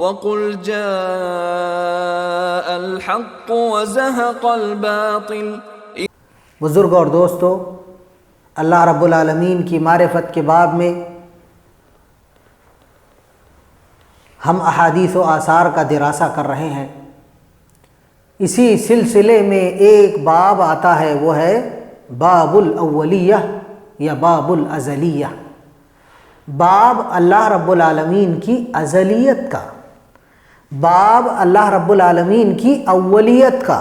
وَقُلْ جَاءَ الْحَقُّ وَزَهَقَ الْبَاطِلُ۔ بزرگ اور دوستو، اللہ رب العالمین کی معرفت کے باب میں ہم احادیث و آثار کا دراسہ کر رہے ہیں۔ اسی سلسلے میں ایک باب آتا ہے، وہ ہے باب الاولیہ یا باب الازلیہ، باب اللہ رب العالمین کی ازلیت کا، باب اللہ رب العالمین کی اولیت کا،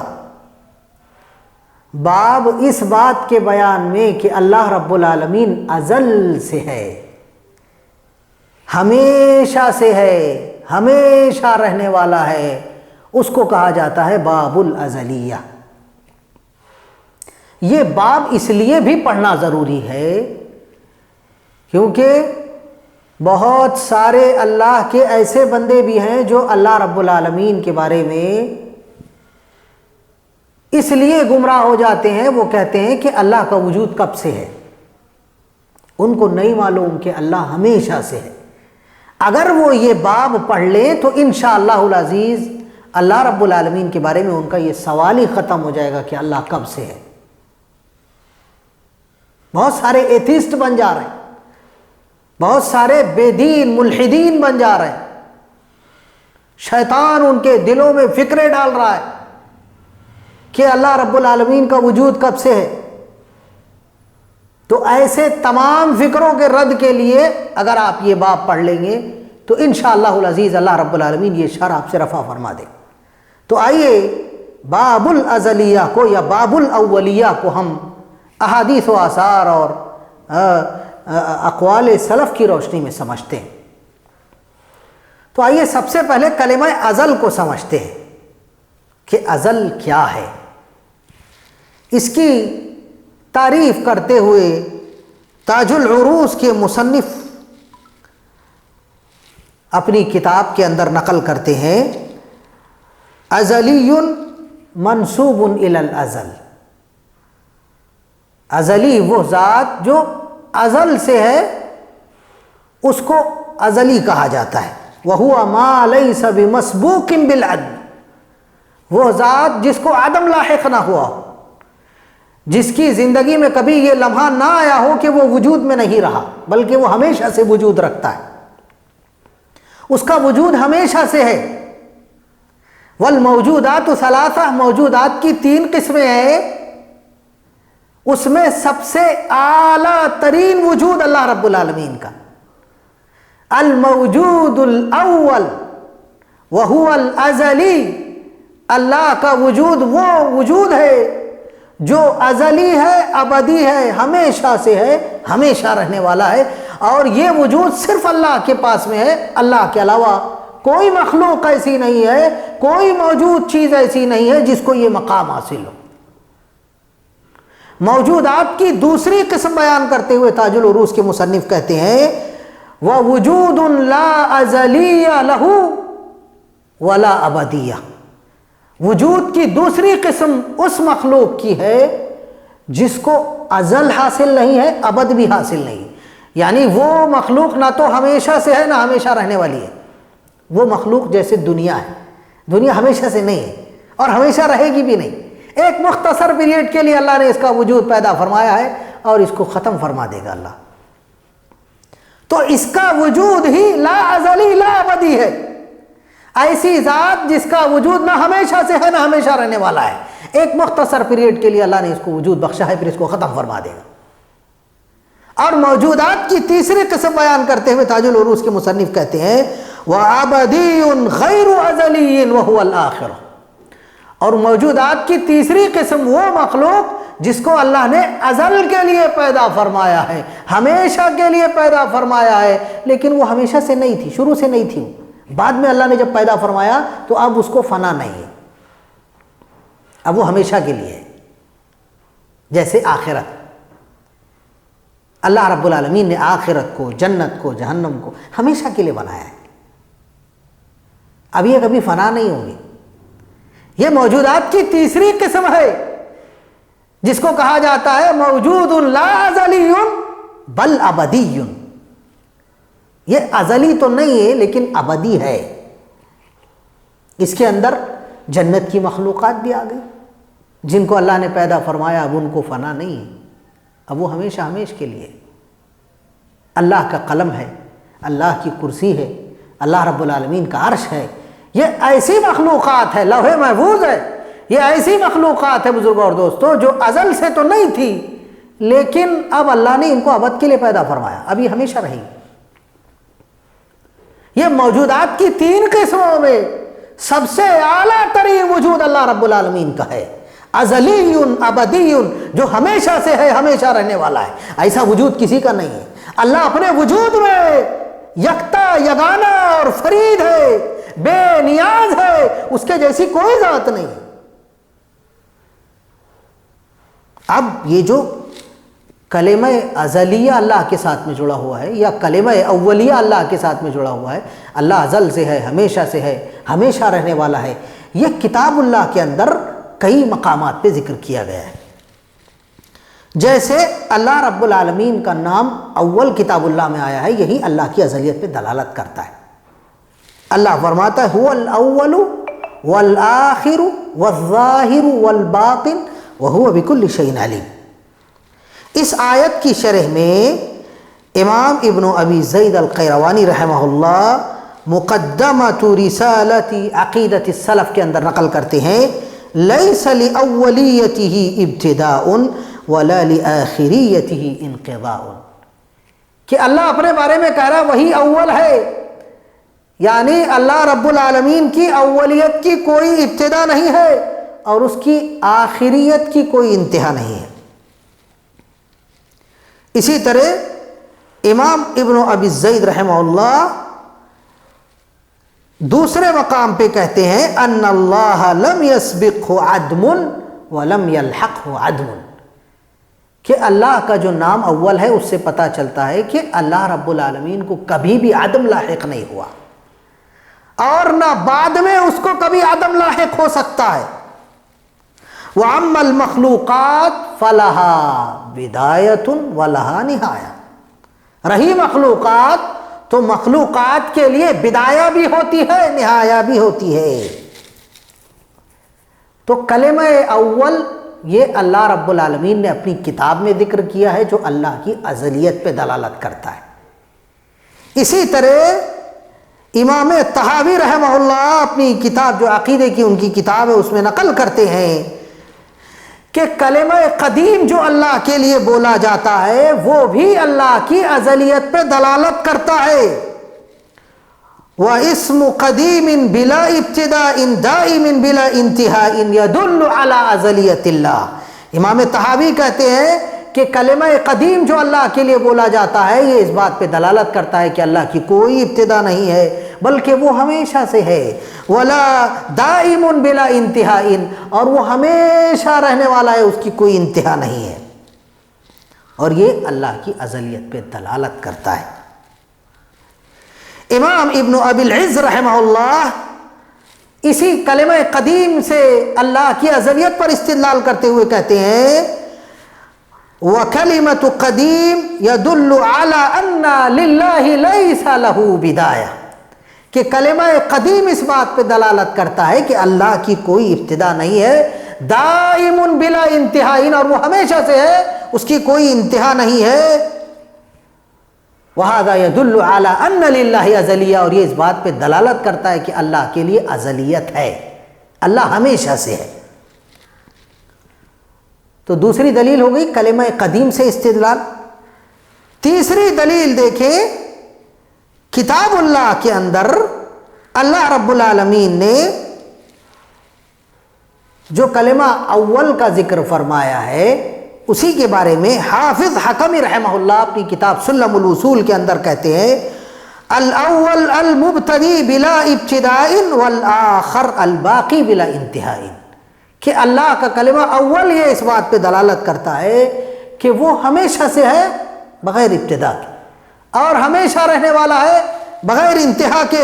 باب اس بات کے بیان میں کہ اللہ رب العالمین ازل سے ہے، ہمیشہ سے ہے، ہمیشہ رہنے والا ہے، اس کو کہا جاتا ہے باب الازلیہ۔ یہ باب اس لیے بھی پڑھنا ضروری ہے کیونکہ بہت سارے اللہ کے ایسے بندے بھی ہیں جو اللہ رب العالمین کے بارے میں اس لیے گمراہ ہو جاتے ہیں، وہ کہتے ہیں کہ اللہ کا وجود کب سے ہے، ان کو نہیں معلوم کہ اللہ ہمیشہ سے ہے۔ اگر وہ یہ باب پڑھ لیں تو انشاءاللہ العزیز اللہ رب العالمین کے بارے میں ان کا یہ سوال ہی ختم ہو جائے گا کہ اللہ کب سے ہے۔ بہت سارے ایتھیسٹ بن جا رہے ہیں، بہت سارے بے دین ملحدین بن جا رہے ہیں، شیطان ان کے دلوں میں فکریں ڈال رہا ہے کہ اللہ رب العالمین کا وجود کب سے ہے۔ تو ایسے تمام فکروں کے رد کے لیے اگر آپ یہ باب پڑھ لیں گے تو انشاءاللہ العزیز اللہ رب العالمین یہ شر آپ سے رفع فرما دے۔ تو آئیے باب الازلیہ کو یا باب الاولیہ کو ہم احادیث و آثار اور اقوال سلف کی روشنی میں سمجھتے ہیں۔ تو آئیے سب سے پہلے کلمہ ازل کو سمجھتے ہیں کہ ازل کیا ہے۔ اس کی تعریف کرتے ہوئے تاج العروس کے مصنف اپنی کتاب کے اندر نقل کرتے ہیں، ازلی منسوب الی الازل، ازلی وہ ذات جو ازل سے ہے اس کو ازلی کہا جاتا ہے۔ وَهُوَ مَا لَيْسَ بِمَسْبُوقٍ بِالْعَدْمِ، وہ ذات جس کو عدم لاحق نہ ہوا ہو، جس کی زندگی میں کبھی یہ لمحہ نہ آیا ہو کہ وہ وجود میں نہیں رہا، بلکہ وہ ہمیشہ سے وجود رکھتا ہے، اس کا وجود ہمیشہ سے ہے۔ والموجودات ثلاثہ، موجودات کی 3 قسمیں ہیں، اس میں سب سے اعلیٰ ترین وجود اللہ رب العالمین کا، الموجود الاول وہو الازلی، اللہ کا وجود وہ وجود ہے جو ازلی ہے، ابدی ہے، ہمیشہ سے ہے، ہمیشہ رہنے والا ہے، اور یہ وجود صرف اللہ کے پاس میں ہے، اللہ کے علاوہ کوئی مخلوق ایسی نہیں ہے، کوئی موجود چیز ایسی نہیں ہے جس کو یہ مقام حاصل ہو۔ موجودات کی دوسری قسم بیان کرتے ہوئے تاج العروس کے مصنف کہتے ہیں، وَوُجُودٌ لَا أَزَلِيَّ لَهُ وَلَا أَبَدِيَّ، وجود کی دوسری قسم اس مخلوق کی ہے جس کو ازل حاصل نہیں ہے، ابد بھی حاصل نہیں، یعنی وہ مخلوق نہ تو ہمیشہ سے ہے نہ ہمیشہ رہنے والی ہے۔ وہ مخلوق جیسے دنیا ہے، دنیا ہمیشہ سے نہیں ہے اور ہمیشہ رہے گی بھی نہیں، ایک مختصر پیریڈ کے لیے اللہ نے اس کا وجود پیدا فرمایا ہے اور اس کو ختم فرما دے گا اللہ۔ تو اس کا وجود ہی لا ازلی لا ابدی ہے، ایسی ذات جس کا وجود نہ ہمیشہ سے ہے نہ ہمیشہ رہنے والا ہے، ایک مختصر پیریڈ کے لیے اللہ نے اس کو وجود بخشا ہے، پھر اس کو ختم فرما دے گا۔ اور موجودات کی تیسری قسم بیان کرتے ہوئے تاج العروس کے مصنف کہتے ہیں، وَعَبَدِيٌ غَيْرُ عَزَلِيٍ وَهُوَ الْآخِرُ، اور موجودات کی تیسری قسم وہ مخلوق جس کو اللہ نے ازل کے لیے پیدا فرمایا ہے، ہمیشہ کے لیے پیدا فرمایا ہے، لیکن وہ ہمیشہ سے نہیں تھی، شروع سے نہیں تھی، بعد میں اللہ نے جب پیدا فرمایا تو اب اس کو فنا نہیں ہے، اب وہ ہمیشہ کے لیے ہے۔ جیسے آخرت، اللہ رب العالمین نے آخرت کو، جنت کو، جہنم کو ہمیشہ کے لیے بنایا ہے، اب یہ کبھی فنا نہیں ہوں گے۔ یہ موجودات کی تیسری قسم ہے جس کو کہا جاتا ہے موجود لا ازلی بل ابدی، یہ ازلی تو نہیں ہے لیکن ابدی ہے، اس کے اندر جنت کی مخلوقات بھی آ گئی، جن کو اللہ نے پیدا فرمایا، اب ان کو فنا نہیں ہے، اب وہ ہمیشہ ہمیش کے لیے۔ اللہ کا قلم ہے، اللہ کی کرسی ہے، اللہ رب العالمین کا عرش ہے، یہ ایسی مخلوقات ہے، لوح محفوظ ہے، یہ ایسی مخلوقات ہے بزرگوں اور دوستوں جو ازل سے تو نہیں تھی، لیکن اب اللہ نے ان کو ابد کے لیے پیدا فرمایا، اب یہ ہمیشہ رہے گی۔ یہ موجودات کی 3 قسموں میں سب سے اعلیٰ ترین وجود اللہ رب العالمین کا ہے، ازلی ابدی، جو ہمیشہ سے ہے، ہمیشہ رہنے والا ہے، ایسا وجود کسی کا نہیں ہے۔ اللہ اپنے وجود میں یکتا، یگانہ اور فرید ہے، بے نیاز ہے، اس کے جیسی کوئی ذات نہیں ہے۔ اب یہ جو کلمہ ازلیہ اللہ کے ساتھ میں جڑا ہوا ہے، یا کلمہ اولیہ اللہ کے ساتھ میں جڑا ہوا ہے، اللہ ازل سے ہے، ہمیشہ سے ہے، ہمیشہ رہنے والا ہے، یہ کتاب اللہ کے اندر کئی مقامات پہ ذکر کیا گیا ہے۔ جیسے اللہ رب العالمین کا نام اول کتاب اللہ میں آیا ہے، یہی اللہ کی ازلیت پہ دلالت کرتا ہے۔ اللہ فرماتا ہے هو الاول والآخر والظاہر والباطن وهو بكل شيء علیم۔ اس آیت کی شرح میں امام ابن ابی زید القیروانی رحمہ اللہ مقدمۃ رسالۃ عقیدۃ السلف کے اندر نقل کرتے ہیں، لیس لأولیتہ ابتداء ولا لآخریتہ انقضاء، کہ اللہ اپنے بارے میں کہہ رہا وہی اول ہے، یعنی اللہ رب العالمین کی اولیت کی کوئی ابتدا نہیں ہے اور اس کی آخریت کی کوئی انتہا نہیں ہے۔ اسی طرح امام ابن ابی زید رحمہ اللہ دوسرے مقام پہ کہتے ہیں ان اللہ لم یسبقہ عدم ولم یلحقہ عدم، کہ اللہ کا جو نام اول ہے اس سے پتہ چلتا ہے کہ اللہ رب العالمین کو کبھی بھی عدم لاحق نہیں ہوا، اور نہ بعد میں اس کو کبھی عدم لاحق ہو سکتا ہے۔ وَأَمَّا الْمَخْلُوقَاتِ فَلَهَا بِدَایَةٌ وَلَهَا نِہَایَةٌ، رہی مخلوقات تو مخلوقات کے لیے بدایہ بھی ہوتی ہے، نہایہ بھی ہوتی ہے۔ تو کلمہ اول یہ اللہ رب العالمین نے اپنی کتاب میں ذکر کیا ہے، جو اللہ کی ازلیت پہ دلالت کرتا ہے۔ اسی طرح امام طحاوی رحمہ اللہ اپنی کتاب جو عقیدے کی ان کی کتاب ہے اس میں نقل کرتے ہیں کہ کلمہ قدیم جو اللہ کے لیے بولا جاتا ہے وہ بھی اللہ کی ازلیت پہ دلالت کرتا ہے۔ وَاسْمُ قَدِيمٍ بِلَا ابْتِدَاءٍ دَائِمٍ بِلَا انتہاءٍ يَدُلُّ عَلَىٰ ازلیت اللہ۔ امام طحاوی کہتے ہیں کہ کلمہ قدیم جو اللہ کے لیے بولا جاتا ہے یہ اس بات پہ دلالت کرتا ہے کہ اللہ کی کوئی ابتدا نہیں ہے بلکہ وہ ہمیشہ سے ہے۔ ولا دائم بلا انتہاء، اور وہ ہمیشہ رہنے والا ہے، اس کی کوئی انتہا نہیں ہے، اور یہ اللہ کی ازلیت پہ دلالت کرتا ہے۔ امام ابن ابی العز رحمہ اللہ اسی کلمہ قدیم سے اللہ کی ازلیت پر استدلال کرتے ہوئے کہتے ہیں وَكَلِمَةُ قَدِيم يَدُلُّ عَلَىٰ أَنَّ لِلَّهِ لَيْسَ لَهُ بِدَایَةٌ، کہ کلمہ قدیم اس بات پہ دلالت کرتا ہے کہ اللہ کی کوئی ابتدا نہیں ہے، دائم بلا انتہاء، اور وہ ہمیشہ سے ہے، اس کی کوئی انتہا نہیں ہے۔ وَهَذَا يَدُلُّ عَلَىٰ أَنَّ لِلَّهِ أَزَلِيَّةٌ، اور یہ اس بات پہ دلالت کرتا ہے کہ اللہ کے لیے ازلیت ہے، اللہ ہمیشہ سے ہے۔ تو دوسری دلیل ہو گئی کلمہ قدیم سے استدلال۔ تیسری دلیل دیکھیں، کتاب اللہ کے اندر اللہ رب العالمین نے جو کلمہ اول کا ذکر فرمایا ہے اسی کے بارے میں حافظ حکمی رحمہ اللہ اپنی کتاب سلم الوصول کے اندر کہتے ہیں الاول المبتدی بلا ابتداء والآخر الباقی بلا انتہاء، کہ اللہ کا کلمہ اول یہ اس بات پہ دلالت کرتا ہے کہ وہ ہمیشہ سے ہے بغیر ابتدا کے، اور ہمیشہ رہنے والا ہے بغیر انتہا کے۔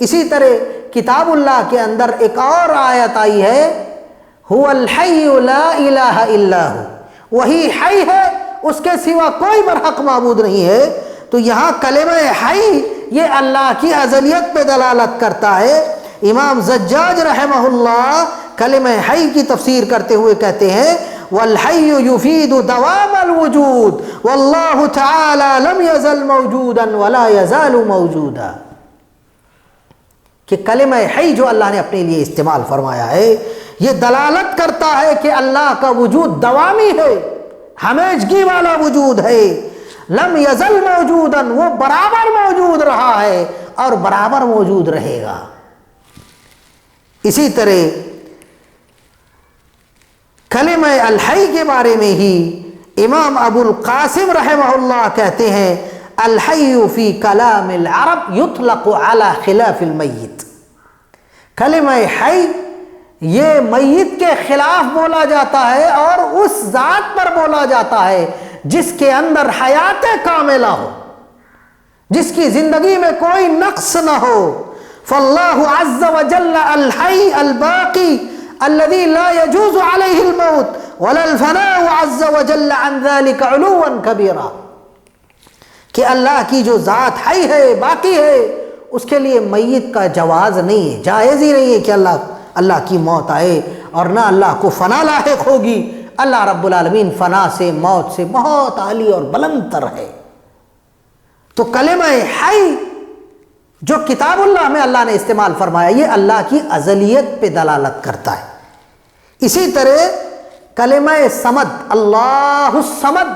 اسی طرح کتاب اللہ کے اندر ایک اور آیت آئی ہے هو الحی لا الہ الا ہو، وہی حی ہے، اس کے سوا کوئی برحق معبود نہیں ہے۔ تو یہاں کلمہ حی یہ اللہ کی ازلیت پہ دلالت کرتا ہے امام زجاج رحمہ اللہ کلمہ حی کی تفسیر کرتے ہوئے کہتے ہیں والحی یفید دوام الوجود واللہ تعالی لم یزل موجودا ولا یزال موجودا، کہ کلمہ حی جو اللہ نے اپنے لیے استعمال فرمایا ہے یہ دلالت کرتا ہے کہ اللہ کا وجود دوامی ہے، ہمیشگی والا وجود ہے، لم یزل موجودا، وہ برابر موجود رہا ہے اور برابر موجود رہے گا۔ اسی طرح کلمہ الحی کے بارے میں ہی امام ابو القاسم رحمہ اللہ کہتے ہیں الحی فی کلام العرب یطلق علی خلاف المیت، کلمہ حی یہ میت کے خلاف بولا جاتا ہے اور اس ذات پر بولا جاتا ہے جس کے اندر حیات کاملہ ہو، جس کی زندگی میں کوئی نقص نہ ہو۔ فاللہ عز وجل الحی الباقی الذي لا يجوز عليه الموت ولا الفناء عز وجل عن ذلك علوا كبيرا، کہ اللہ کی جو ذات حی ہے، باقی ہے، اس کے لیے میت کا جواز نہیں ہے، جائز ہی نہیں ہے کہ اللہ کی موت آئے، اور نہ اللہ کو فنا لاحق ہوگی۔ اللہ رب العالمین فنا سے، موت سے بہت عالی اور بلند تر ہے۔ تو کلمہ حی جو کتاب اللہ میں اللہ نے استعمال فرمایا یہ اللہ کی ازلیت پہ دلالت کرتا ہے۔ اسی طرح کلمہ صمد، اللہ الصمد،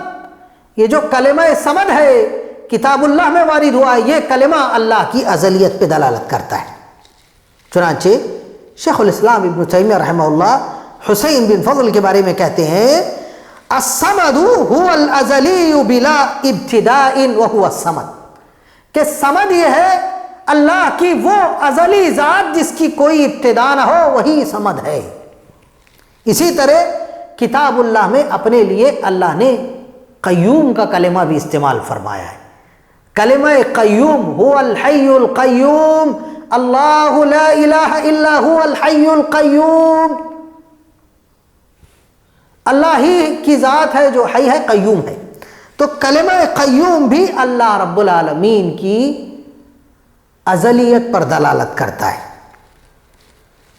یہ جو کلمہ صمد ہے کتاب اللہ میں وارد ہوا ہے، یہ کلمہ اللہ کی ازلیت پہ دلالت کرتا ہے۔ چنانچہ شیخ الاسلام ابن تیمیہ رحمہ اللہ حسین بن فضل کے بارے میں کہتے ہیں الصمد هو الازلی بلا ابتداء وهو الصمد، کہ صمد یہ ہے اللہ کی وہ ازلی ذات جس کی کوئی ابتدا نہ ہو، وہی صمد ہے۔ اسی طرح کتاب اللہ میں اپنے لیے اللہ نے قیوم کا کلمہ بھی استعمال فرمایا ہے۔ کلمہ قیوم هو الحی القیوم، اللہ لا الہ الا هو الحی القیوم، اللہ ہی کی ذات ہے جو حی ہے، قیوم ہے۔ تو کلمہ قیوم بھی اللہ رب العالمین کی ازلیت پر دلالت کرتا ہے۔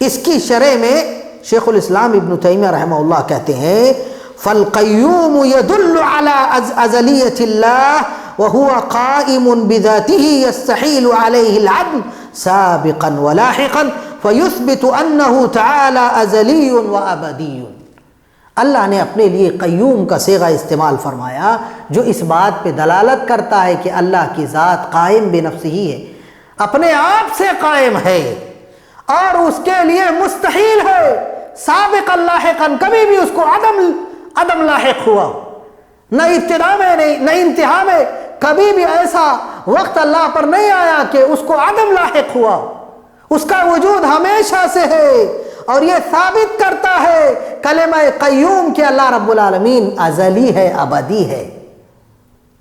اس کی شرح میں شیخ الاسلام ابن تیمیہ رحمہ اللہ کہتے ہیں فالقیوم يدل على ازلیت اللہ وهو قائم بذاته يستحيل عليه العدل سابقا ولاحقا فيثبت انه تعالى ازلی وابدی۔ اللہ نے اپنے لیے قیوم کا صیغہ استعمال فرمایا جو اس بات پہ دلالت کرتا ہے کہ اللہ کی ذات قائم بنفسہ ہی ہے، اپنے آپ سے قائم ہے اور اس کے لیے مستحیل ہے سابقا لاحقا، کبھی بھی اس کو عدم لاحق ہوا، نہ ابتدا میں نہیں نہ انتہا میں، کبھی بھی ایسا وقت اللہ پر نہیں آیا کہ اس کو عدم لاحق ہوا، اس کا وجود ہمیشہ سے ہے۔ اور یہ ثابت کرتا ہے کلمہ قیوم کہ اللہ رب العالمین ازلی ہے، ابدی ہے،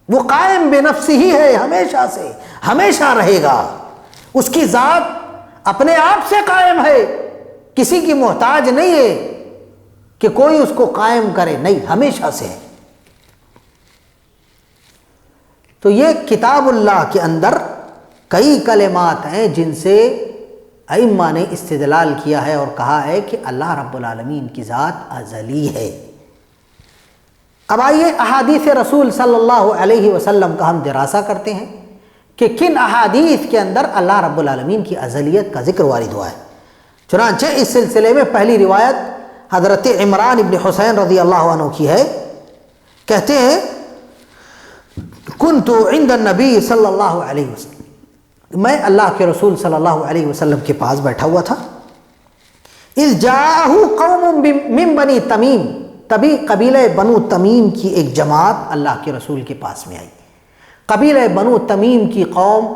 وہ قائم بنفسہ ہی ہے، ہمیشہ سے ہمیشہ رہے گا، اس کی ذات اپنے آپ سے قائم ہے، کسی کی محتاج نہیں ہے کہ کوئی اس کو قائم کرے، نہیں، ہمیشہ سے ہے۔ تو یہ کتاب اللہ کے اندر کئی کلمات ہیں جن سے ائمہ نے استدلال کیا ہے اور کہا ہے کہ اللہ رب العالمین کی ذات ازلی ہے۔ اب آئیے احادیث رسول صلی اللہ علیہ وسلم کا ہم دراسہ کرتے ہیں کہ کن احادیث کے اندر اللہ رب العالمین کی ازلیت کا ذکر وارد ہوا ہے۔ چنانچہ اس سلسلے میں پہلی روایت حضرت عمران ابن حسین رضی اللہ عنہ کی ہے، کہتے ہیں کنت عند النبی صلی اللہ علیہ وسلم، میں اللہ کے رسول صلی اللہ علیہ وسلم کے پاس بیٹھا ہوا تھا، اذ جاءہ قوم من بنی تمیم، تبھی قبیلہ بنو تمیم کی ایک جماعت اللہ کے رسول کے پاس میں آئی۔ قبیلہ بنو تمیم کی قوم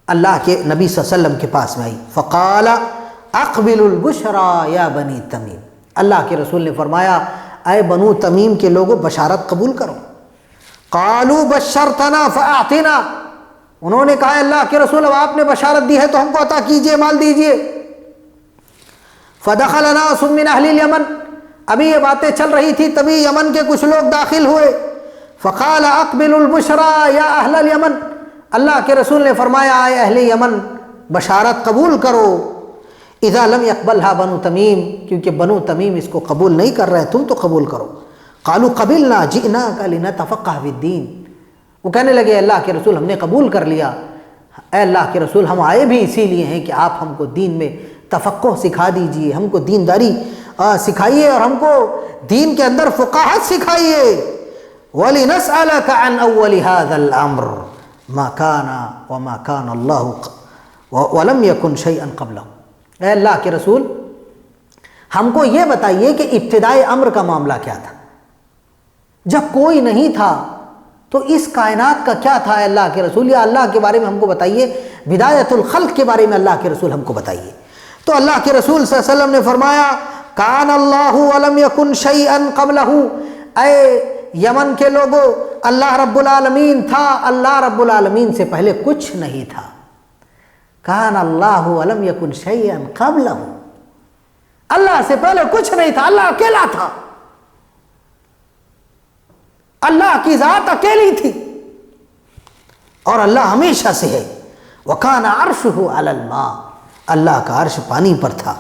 اللہ کے نبی صلی اللہ علیہ وسلم کے پاس میں آئی، فقال اقبل البشرى یا بنی تمیم، اللہ کے رسول نے فرمایا اے بنو تمیم کے لوگوں بشارت قبول کرو۔ قالوا بشرتنا فاعطنا، انہوں نے کہا اللہ کے رسول اب آپ نے بشارت دی ہے تو ہم کو عطا کیجئے، مال دیجئے۔ فدخل ناس من اہل الیمن، ابھی یہ باتیں چل رہی تھی تبھی یمن کے کچھ لوگ داخل ہوئے۔ فقال اقبل البشرى یا اہل الیمن، اللہ کے رسول نے فرمایا اے اہل یمن بشارت قبول کرو، اذا لم يقبلها بنو تمیم، کیونکہ بنو تمیم اس کو قبول نہیں کر رہے، تم تو قبول کرو۔ قالوا قبلنا جئناک لنتفقه فی الدین، وہ کہنے لگے اللہ کے رسول ہم نے قبول کر لیا، اے اللہ کے رسول ہم آئے بھی اسی لیے ہیں کہ آپ ہم کو دین میں تفقہ سکھا دیجئے، ہم کو دینداری سکھائیے اور ہم کو دین کے اندر فقاہت سکھائیے۔ وَلِنَسْأَلَكَ عَنْ أَوَّلِ هَذَا الْأَمْرِ مَا كَانَ وَمَا كَانَ اللَّهُ وَلَمْ يَكُنْ شَيْئًا قَبْلَهُ، اے اللہ کے رسول ہم کو یہ بتائیے کہ ابتدائی امر کا معاملہ کیا تھا، جب کوئی نہیں تھا تو اس کائنات کا کیا تھا اے اللہ کے رسول، یا اللہ کے بارے میں ہم کو بتائیے، بدایت الخلق کے بارے میں اللہ کے رسول ہم کو بتائیے۔ تو اللہ کے رسول صلی اللہ علیہ وسلم نے فرمایا کان اللہ ولم یکن شیئا قبلہ، اے یمن کے لوگوں اللہ رب العالمین تھا، اللہ رب العالمین سے پہلے کچھ نہیں تھا۔ کان اللہ ولم یکن شیئا قبلہ، اللہ سے پہلے کچھ نہیں تھا، اللہ اکیلا تھا، اللہ کی ذات اکیلی تھی اور اللہ ہمیشہ سے ہے۔ وَكَانَ عَرْشُهُ عَلَى الْمَاءِ، اللہ کا عرش پانی پر تھا۔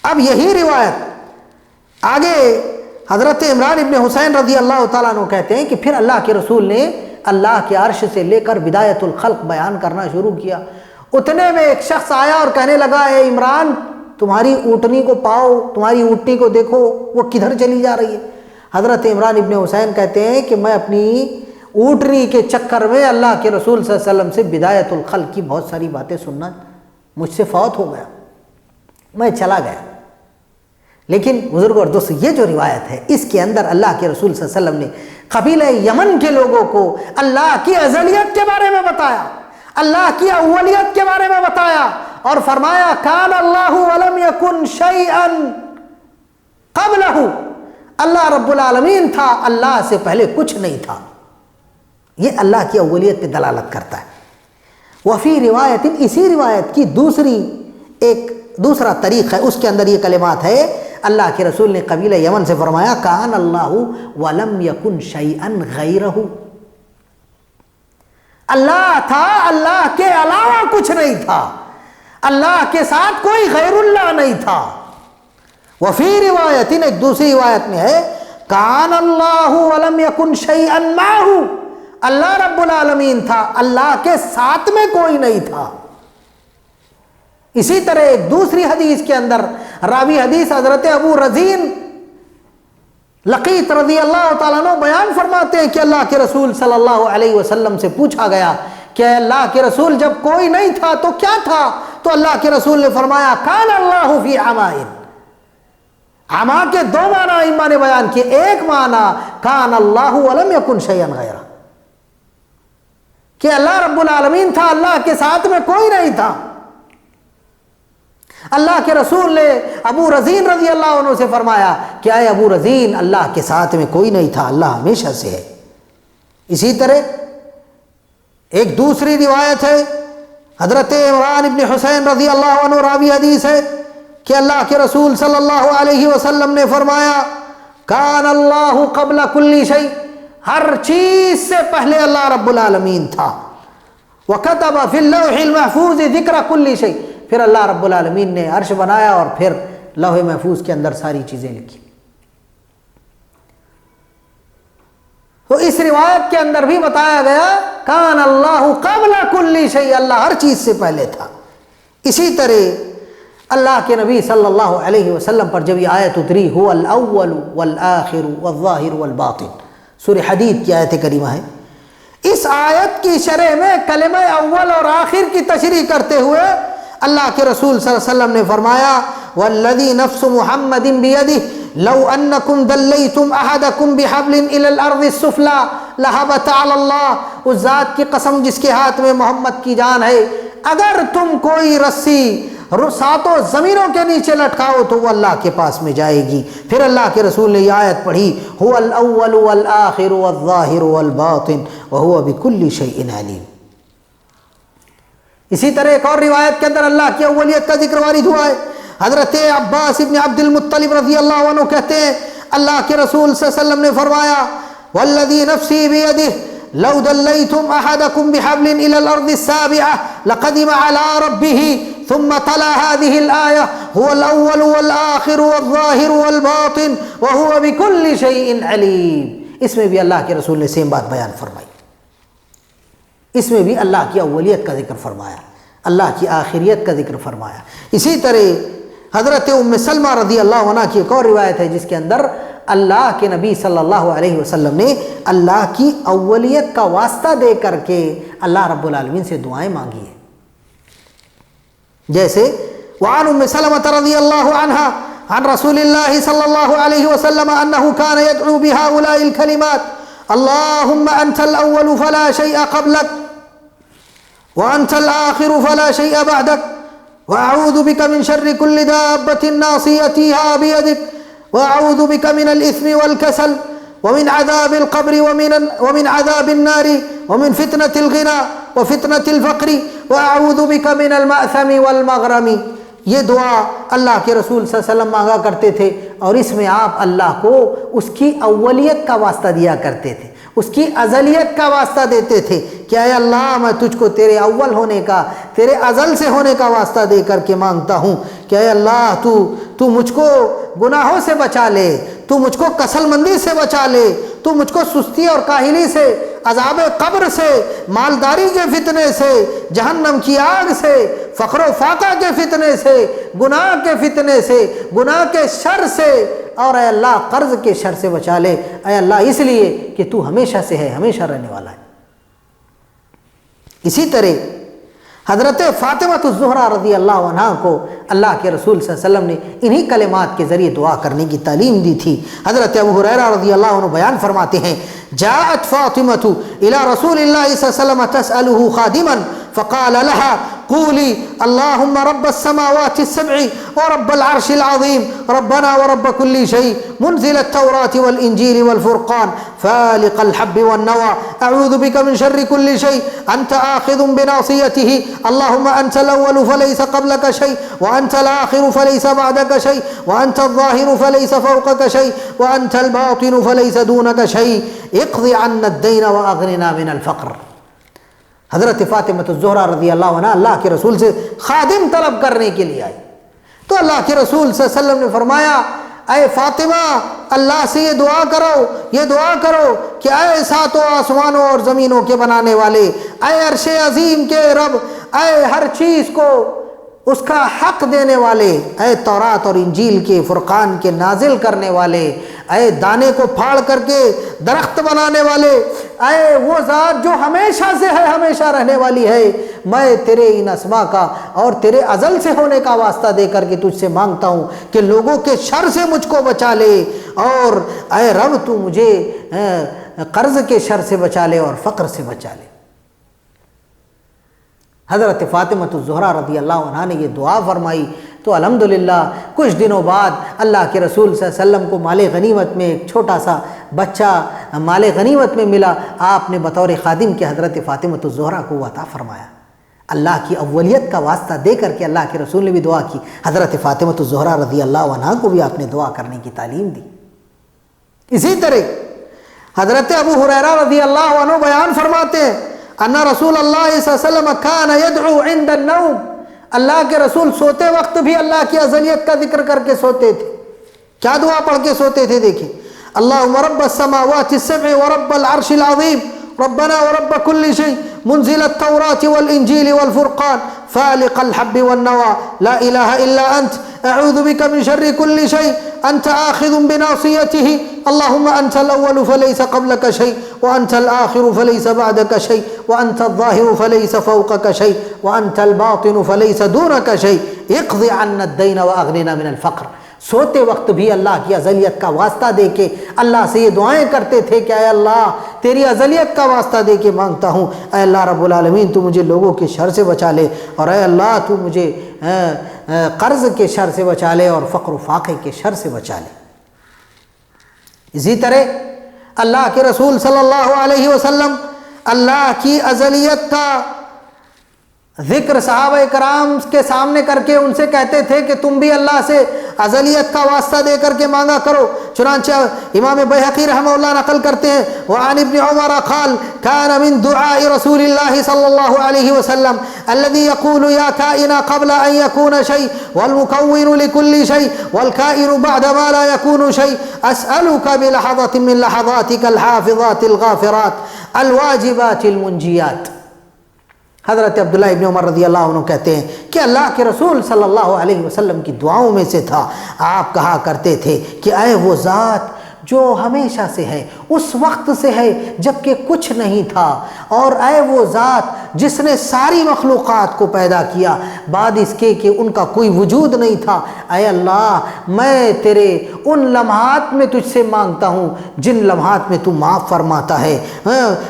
اب یہی روایت آگے حضرت عمران ابن حسین رضی اللہ تعالیٰ عنہ کہتے ہیں کہ پھر اللہ کے رسول نے اللہ کے عرش سے لے کر بدایت الخلق بیان کرنا شروع کیا۔ اتنے میں ایک شخص آیا اور کہنے لگا اے عمران تمہاری اونٹنی کو پاؤ، تمہاری اونٹنی کو دیکھو وہ کدھر چلی جا رہی ہے۔ حضرت عمران ابن حسین کہتے ہیں کہ میں اپنی اونٹنی کے چکر میں اللہ کے رسول صلی اللہ علیہ وسلم سے بدایت الخلق کی بہت ساری باتیں سننا مجھ سے فوت ہو گیا، میں چلا گیا۔ لیکن بزرگ اور دوست یہ جو روایت ہے اس کے اندر اللہ کے رسول صلی اللہ علیہ وسلم نے قبیلہ یمن کے لوگوں کو اللہ کی ازلیت کے بارے میں بتایا، اللہ کی اولیت کے بارے میں بتایا اور فرمایا کان اللہ ولم یکن شیئا قبلہ، اللہ رب العالمین تھا، اللہ سے پہلے کچھ نہیں تھا۔ یہ اللہ کی اولیت پہ دلالت کرتا ہے۔ وفی روایت، اسی روایت کی دوسرا طریق ہے، اس کے اندر یہ کلمات ہے، اللہ کے رسول نے قبیلہ یمن سے فرمایا کان اللہ ولم یکن شیئا غیرہ، اللہ تھا، اللہ کے علاوہ کچھ نہیں تھا، اللہ کے ساتھ کوئی غیر اللہ نہیں تھا۔ وفی روایت، ایک دوسری روایت میں ہے کان اللہ ولم یکن شیئا معہ، اللہ رب العالمین تھا، اللہ کے ساتھ میں کوئی نہیں تھا۔ اسی طرح ایک دوسری حدیث کے اندر راوی حدیث حضرت ابو رزین لقیط رضی اللہ تعالیٰ عنہ بیان فرماتے ہیں کہ اللہ کے رسول صلی اللہ علیہ وسلم سے پوچھا گیا کہ اللہ کے رسول جب کوئی نہیں تھا تو کیا تھا؟ تو اللہ کے رسول نے فرمایا کان اللہ فی عمائن، عما کے دو معنی ائمہ نے بیان کیے، ایک معنی کان اللہ ولم یکن شیئا غیرہ، کہ اللہ رب العالمین تھا، اللہ کے ساتھ میں کوئی نہیں تھا۔ اللہ کے رسول نے ابو رزین رضی اللہ عنہ سے فرمایا کہ اے ابو رزین اللہ کے ساتھ میں کوئی نہیں تھا، اللہ ہمیشہ سے ہے۔ اسی طرح ایک دوسری روایت ہے حضرت عمران ابن حسین رضی اللہ عنہ راوی حدیث ہے کہ اللہ کے رسول صلی اللہ علیہ وسلم نے فرمایا کان اللہ قبل کل شیء، ہر چیز سے پہلے اللہ رب العالمین تھا۔ وَكَتَبَ فِي اللَّوْحِ الْمَحْفُوظِ ذِكْرَ كُلِّ شَيْءٍ، پھر اللہ رب العالمین نے عرش بنایا اور پھر لوح محفوظ کے اندر ساری چیزیں لکھی۔ تو اس روایت کے اندر بھی بتایا گیا کان اللہ قبل کل شیء، اللہ ہر چیز سے پہلے تھا۔ اسی طرح اللہ کے نبی صلی اللہ علیہ وسلم پر جب یہ آیت اتری هو الاول والآخر والظاہر والباطن، سورہ حدید کی آیت کریمہ ہے، اس آیت کی شرح میں کلمہ اول اور آخر کی تشریح کرتے ہوئے اللہ کے رسول صلی اللہ علیہ وسلم نے فرمایا والذی نفس محمد بیدہ لو انکم دلیتم احدکم بحبل الى الارض السفلی لہبط علی اللہ، اس ذات کی قسم جس کے ہاتھ میں محمد کی جان ہے، اگر تم کوئی رسی ساتوں زمینوں کے نیچے لٹکاؤ تو وہ اللہ کے پاس میں جائے گی۔ پھر اللہ کے رسول نے یہ آیت پڑھی هو الاول والآخر والظاہر والباطن وهو بكل شیء علیم۔ اسی طرح ایک اور روایت کے اندر اللہ کی اولیت کا ذکر وارد ہوا ہے۔ حضرت عباس ابن عبد المطلب رضی اللہ عنہ کہتے ہیں اللہ کے رسول صلی اللہ علیہ وسلم نے فرمایا والذی نفسی بیدہ لو دلیتم احدکم بحبل الى الارض السابعہ لقدم على ربہ ثم تلا هذه الآية هو الأول والآخر والظاهر والباطن وهو بكل شيء عليم. اس میں بھی اللہ کے رسول نے سیم بات بیان فرمائی. اس میں بھی اللہ کی اولیت کا ذکر فرمایا، اللہ کی آخریت کا ذکر فرمایا. اسی طرح حضرت ام سلمہ رضی اللہ عنہ کی ایک اور روایت ہے جس کے اندر اللہ کے نبی صلی اللہ علیہ وسلم نے اللہ کی اولیت کا واسطہ دے کر کے اللہ رب العالمین سے دعائیں مانگی ہیں. جیسے وعن ام سلمة رضی اللہ عنہ عن رسول اللہ صلی اللہ علیہ وسلم انه كان يدعو بهؤلاء الكلمات اللهم انت الاول فلا شيء قبلك وانت الاخر فلا شيء بعدك واعوذ بك من شر كل دابة ناصيتها بيدك واعوذ بك من الاثم والكسل ومن عذاب القبر ومن عذاب النار ومن فتنة الغنى وفتنة الفقر واعوذ بك من المأثم والمغرم. یہ دعا اللہ کے رسول صلی اللہ علیہ وسلم مانگا کرتے تھے اور اس میں آپ اللہ کو اس کی اولیت کا واسطہ دیا کرتے تھے، اس کی ازلیت کا واسطہ دیتے تھے کہ اے اللہ میں تجھ کو تیرے اول ہونے کا، تیرے ازل سے ہونے کا واسطہ دے کر کے مانگتا ہوں کہ اے اللہ تو مجھ کو گناہوں سے بچا لے، تو مجھ کو کسل مندی سے بچا لے، تو مجھ کو سستی اور کاہلی سے، عذاب قبر سے، مالداری کے فتنے سے، جہنم کی آگ سے، فقر و فاقہ کے فتنے سے، گناہ کے فتنے سے، گناہ کے شر سے، اور اے اللہ قرض کے شر سے بچا لے اے اللہ، اس لیے کہ تو ہمیشہ سے ہے، ہمیشہ رہنے والا ہے. اسی طرح حضرت فاطمہ الزہرا رضی اللہ عنہ کو اللہ کے رسول صلی اللہ علیہ وسلم نے انہی کلمات کے ذریعے دعا کرنے کی تعلیم دی تھی. حضرت ابو ہریرہ رضی اللہ عنہ بیان فرماتے ہیں جاءت فاطمة الى رسول اللہ صلی اللہ علیہ وسلم تسأله خادما فقال لها قولي اللهم رب السماوات السبع ورب العرش العظيم ربنا ورب كل شيء منزل التوراة والإنجيل والفرقان فالق الحب والنوى أعوذ بك من شر كل شيء أنت آخذ بناصيته اللهم أنت الأول فليس قبلك شيء وأنت الآخر فليس بعدك شيء وأنت الظاهر فليس فوقك شيء وأنت الباطن فليس دونك شيء اقض عنا الدين وأغننا من الفقر. حضرت فاطمہ الزہرا رضی اللہ عنہ اللہ کے رسول سے خادم طلب کرنے کے لیے آئی تو اللہ کے رسول صلی اللہ علیہ وسلم نے فرمایا اے فاطمہ اللہ سے یہ دعا کرو کہ اے ساتوں آسمانوں اور زمینوں کے بنانے والے، اے عرش عظیم کے رب، اے ہر چیز کو اس کا حق دینے والے، اے تورات اور انجیل کے فرقان کے نازل کرنے والے، اے دانے کو پھاڑ کر کے درخت بنانے والے، اے وہ ذات جو ہمیشہ سے ہے، ہمیشہ رہنے والی ہے، میں تیرے ان اسما کا اور تیرے ازل سے ہونے کا واسطہ دے کر کے تجھ سے مانگتا ہوں کہ لوگوں کے شر سے مجھ کو بچا لے، اور اے رب تو مجھے قرض کے شر سے بچا لے اور فقر سے بچا لے. حضرت فاطمہ الزہرا رضی اللہ عنہ نے یہ دعا فرمائی تو الحمدللہ کچھ دنوں بعد اللہ کے رسول صلی اللہ علیہ وسلم کو مال غنیمت میں ایک چھوٹا سا بچہ مال غنیمت میں ملا. آپ نے بطور خادم کے حضرت فاطمہ الزہرا کو عطا فرمایا. اللہ کی اولیت کا واسطہ دے کر کے اللہ کے رسول نے بھی دعا کی. حضرت فاطمہ الزہرا رضی اللہ عنہ کو بھی آپ نے دعا کرنے کی تعلیم دی. اسی طرح حضرت ابو ہریرہ رضی اللہ عنہ بیان فرماتے ہیں ان رسول اللہ صلی اللہ علیہ وسلم کان یدعو عند النوم، اللہ کے رسول سوتے وقت بھی اللہ کی ازلیت کا ذکر کر کے سوتے تھے. کیا دعا پڑھ کے سوتے تھے؟ دیکھیں اللہم رب السماوات السبع ورب العرش العظیم ربنا ورب كل شيء منزل التوراة والإنجيل والفرقان فالق الحب والنوى لا إله إلا أنت أعوذ بك من شر كل شيء أنت آخذ بناصيته اللهم أنت الأول فليس قبلك شيء وأنت الآخر فليس بعدك شيء وأنت الظاهر فليس فوقك شيء وأنت الباطن فليس دونك شيء اقض عنا الدين وأغننا من الفقر. سوتے وقت بھی اللہ کی ازلیت کا واسطہ دے کے اللہ سے یہ دعائیں کرتے تھے کہ اے اللہ تیری ازلیت کا واسطہ دے کے مانگتا ہوں اے اللہ رب العالمین تو مجھے لوگوں کے شر سے بچا لے، اور اے اللہ تو مجھے قرض کے شر سے بچا لے اور فقر و فاقے کے شر سے بچا لے. اسی طرح اللہ کے رسول صلی اللہ علیہ وسلم اللہ کی ازلیت کا ذکر صحابہ کرام کے سامنے کر کے ان سے کہتے تھے کہ تم بھی اللہ سے ازلیت کا واسطہ دے کر کے مانگا کرو. چنانچہ امام بیہقی رحمہ اللہ نقل کرتے ہیں وعن ابن عمر قال كان من دعاء رسول الله صلى الله عليه وسلم الذي يقول يا كائن قبل أن يكون شيء والمكون لكل شيء والكائن بعد ما لا يكون شيء أسألك بلحظة من لحظاتك الحافظات الغافرات الواجبات المنجيات. حضرت عبداللہ ابن عمر رضی اللہ عنہ کہتے ہیں کہ اللہ کے رسول صلی اللہ علیہ وسلم کی دعاؤں میں سے تھا، آپ کہا کرتے تھے کہ اے وہ ذات جو ہمیشہ سے ہے، اس وقت سے ہے جب کہ کچھ نہیں تھا، اور اے وہ ذات جس نے ساری مخلوقات کو پیدا کیا بعد اس کے کہ ان کا کوئی وجود نہیں تھا، اے اللہ میں تیرے ان لمحات میں تجھ سے مانگتا ہوں جن لمحات میں تو معاف فرماتا ہے،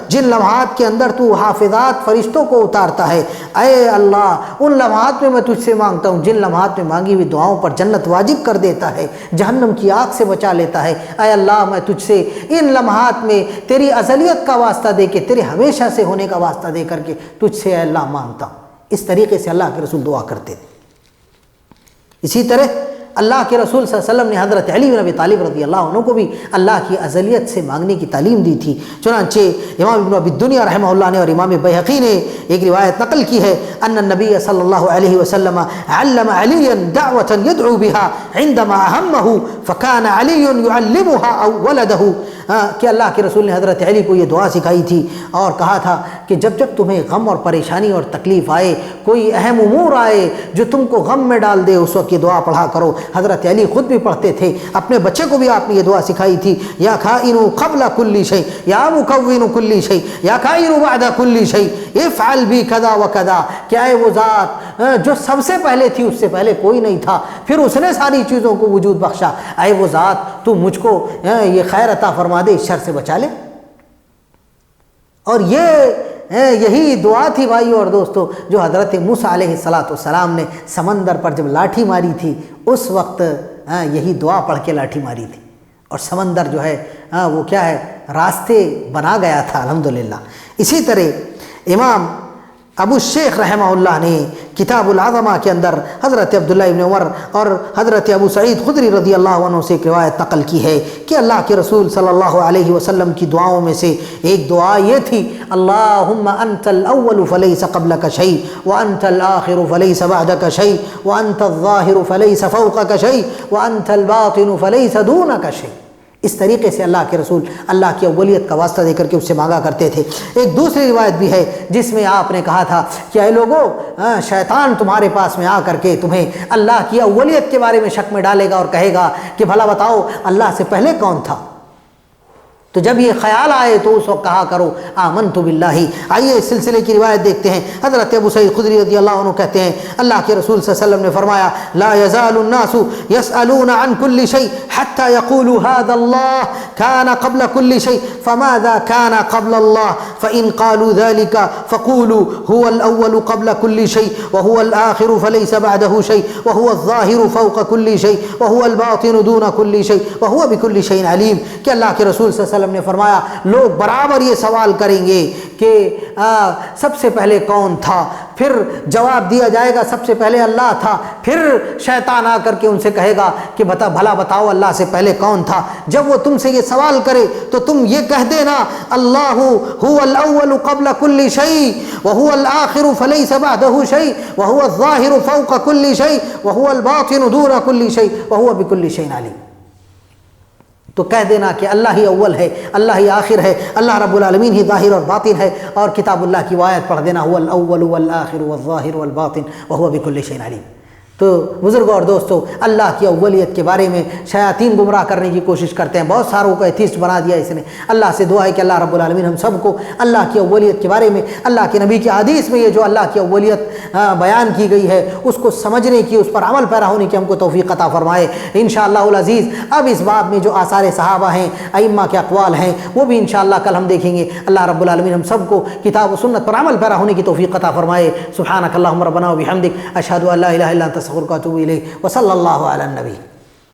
جن لمحات کے اندر تو حافظات فرشتوں کو اتارتا ہے، اے اللہ ان لمحات میں تجھ سے مانگتا ہوں جن لمحات میں مانگی ہوئی دعاؤں پر جنت واجب کر دیتا ہے، جہنم کی آگ سے بچا لیتا ہے، اے اللہ میں تجھ سے ان لمحات میں تیری ازلیت کا واسطہ دے کے، تیرے ہمیشہ سے ہونے کا واسطہ دے کر کے تجھ سے اے اللہ مانگتا ہوں. اس طریقے سے اللہ کے رسول دعا کرتے تھے. اسی طرح اللہ کے رسول صلی اللہ علیہ وسلم نے حضرت علی بن ابی طالب رضی اللہ عنہ کو بھی اللہ کی ازلیت سے مانگنے کی تعلیم دی تھی. چنانچہ امام ابن ابی الدنیا رحمہ اللہ نے اور امام بیہقی نے ایک روایت نقل کی ہے ان النبی صلی اللہ علیہ وسلم علم علیا دعوة يدعو بها عندما اهمه فكان علي يعلمها او ولده، کہ اللہ کے رسول نے حضرت علی کو یہ دعا سکھائی تھی اور کہا تھا کہ جب جب تمہیں غم اور پریشانی اور تکلیف آئے، کوئی اہم امور آئے جو تم کو غم میں ڈال دے، اس وقت یہ دعا پڑھا کرو. حضرت علی خود بھی پڑھتے تھے، اپنے بچے کو بھی آپ نے یہ دعا سکھائی تھی یا کائن قبل کل شیء یا مکون کل شیء یا کائن بعد کل شیء افعل بی کذا و کذا، کہ اے وہ ذات جو سب سے پہلے تھی، اس سے پہلے کوئی نہیں تھا، پھر اس نے ساری چیزوں کو وجود بخشا، اے وہ ذات تو مجھ کو یہ خیر عطا فرما دے، اس شر سے بچا لے. اور یہی دعا تھی بھائیو اور دوستو جو حضرت موسیٰ علیہ السلام نے سمندر پر جب لاٹھی ماری تھی اس وقت یہی دعا پڑھ کے لاٹھی ماری تھی، اور سمندر جو ہے وہ کیا ہے راستے بنا گیا تھا الحمدللہ. اسی طرح امام ابو الشیخ رحمہ اللہ نے کتاب العظمہ کے اندر حضرت عبداللہ ابن عمر اور حضرت ابو سعید خدری رضی اللہ عنہ سے ایک روایت نقل کی ہے کہ اللہ کے رسول صلی اللہ علیہ وسلم کی دعاؤں میں سے ایک دعا یہ تھی اللہم انت الاول فلیس قبلک شیء وانت الآخر فلیس بعدک شیء وانت الظاہر فلیس فوقک شیء وانت الباطن فلیس دونک شیء. اس طریقے سے اللہ کے رسول اللہ کی اولیت کا واسطہ دے کر کے اس سے مانگا کرتے تھے. ایک دوسری روایت بھی ہے جس میں آپ نے کہا تھا کہ اے لوگو شیطان تمہارے پاس میں آ کر کے تمہیں اللہ کی اولیت کے بارے میں شک میں ڈالے گا اور کہے گا کہ بھلا بتاؤ اللہ سے پہلے کون تھا. تو جب یہ خیال آئے تو اس وقت کہا کرو آمنت باللہ. آئیے اس سلسلے کی روایت دیکھتے ہیں. حضرت ابو سعید خدری رضی اللہ عنہ کہتے ہیں اللہ کے رسول صلی اللہ علیہ وسلم نے فرمایا لا يزال الناس يسألون عن كل شيء حتى يقولوا هذا الله كان قبل كل شيء فماذا كان قبل الله فإن قالوا ذلك فقولوا هو الأول قبل كل شيء وهو الآخر فليس بعده شيء وهو الظاهر فوق كل شيء وهو الباطن دون كل شيء وهو بكل شيء عليم. کہ اللہ کے رسول صلی اللہ علیہ وسلم نے فرمایا لوگ برابر یہ سوال کریں گے کہ سب سے پہلے کون تھا، پھر جواب دیا جائے گا سب سے پہلے اللہ تھا، پھر شیطان آ کر کے ان سے کہے گا کہ بھلا بتاؤ اللہ سے پہلے کون تھا. جب وہ تم سے یہ سوال کرے تو تم یہ کہہ دینا اللہ هو الاول قبل كل شيء وهو الاخر فليس بعده شيء وهو الظاهر فوق كل شيء وهو الباطن دون كل شيء وهو بكل شيء عليم. تو کہہ دینا کہ اللہ ہی اول ہے، اللہ ہی آخر ہے، اللہ رب العالمین ہی ظاہر اور باطن ہے، اور کتاب اللہ کی آیت پڑھ دینا هو الاول والآخر والظاہر والباطن وهو بكل شيء علیم. تو بزرگوں اور دوستو اللہ کی اولیت کے بارے میں شیاطین گمراہ کرنے کی کوشش کرتے ہیں، بہت ساروں کو ایتھیسٹ بنا دیا اس نے. اللہ سے دعا ہے کہ اللہ رب العالمین ہم سب کو اللہ کی اولیت کے بارے میں، اللہ کے نبی کی حدیث میں یہ جو اللہ کی اولیت بیان کی گئی ہے اس کو سمجھنے کی، اس پر عمل پیرا ہونے کی ہم کو توفیق عطا فرمائے انشاءاللہ العزیز. اب اس باب میں جو آثار صحابہ ہیں، ائمہ کے اقوال ہیں، وہ بھی انشاءاللہ کل ہم دیکھیں گے. اللہ رب العالمین ہم سب کو کتاب و سنت پر عمل پیرا ہونے کی توفیق عطا فرمائے. سبحانک اللہم ربنا و بحمدک اشہد ان لا الہ الا انت استغفرک و اتوب الیک وصلی اللہ علی النبی.